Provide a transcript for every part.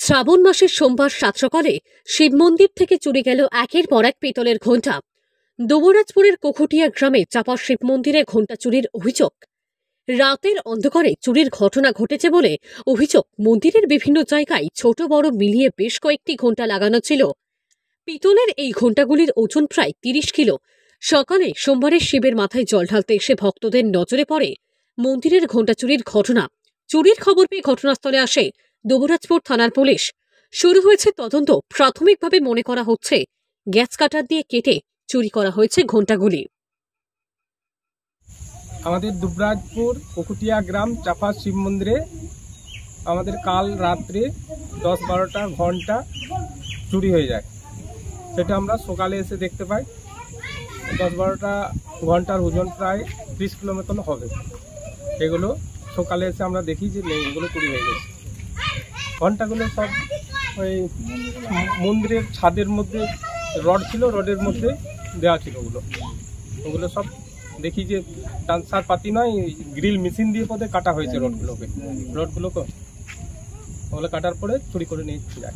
শ্রাবণ মাসের সোমবার সাতসকালে শিব মন্দির থেকে চুরি গেল একের পর এক পিতলের ঘণ্টা। দুবরাজপুরের কুকুটিয়া গ্রামে চাপা শিব মন্দিরে ঘণ্টা চুরির অভিযোগ। রাতের অন্ধকারে চুরির ঘটনা ঘটেছে বলে অভিযোগ। মন্দিরের বিভিন্ন জায়গায় ছোট বড় মিলিয়ে বেশ কয়েকটি ঘণ্টা লাগানো ছিল। পিতলের এই ঘণ্টাগুলির ওজন প্রায় 30 কিলো। সকালে সোমবারের শিবের মাথায় জল ঢালতে এসে ভক্তদের নজরে পড়ে মন্দিরের ঘণ্টা চুরির ঘটনা। চুরির খবর পেয়ে ঘটনাস্থলে আসে দুবরাজপুর থানার পুলিশ। শুরু হয়েছে তদন্ত। প্রাথমিকভাবে মনে করা হচ্ছে গ্যাস কাটার দিয়ে কেটে চুরি করা হয়েছে ঘণ্টাগুলি। আমাদের দুবরাজপুর কুকুটিয়া গ্রাম চাপা শিব মন্দিরে আমাদের কাল রাত্রে 10-12টা ঘন্টা চুরি হয়ে যায়। সেটা আমরা সকালে এসে দেখতে পাই। 10-12টা ঘন্টার ওজন প্রায় 30 কিলো মতন হবে। এগুলো সকালে এসে আমরা দেখি যে নেই, এগুলো চুরি হয়ে গেছে। ঘন্টাগুলো সব ওই মন্দিরের ছাদের মধ্যে রড ছিল, রডের মধ্যে দেওয়া ছিল। ওগুলো সব দেখি যে ট্রান্সফার পাতি নয়, গ্রিল মেশিন দিয়ে পথে কাটা হয়েছে রডগুলোকে। ওগুলো কাটার পরে চুরি করে নিয়ে যায়।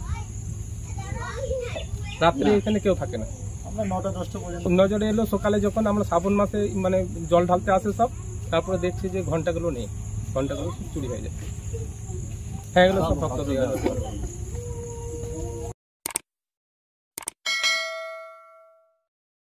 রাত্রে এখানে কেউ থাকে না। আমরা 9টা-10টা পর্যন্ত নজরে এলো। সকালে যখন আমরা শ্রাবণ মাসে মানে জল ঢালতে আসে সব, তারপরে দেখছি যে ঘন্টাগুলো নেই, ঘন্টাগুলো চুরি হয়ে যায়। হ্যাঁ, এগুলো সব ভক্ত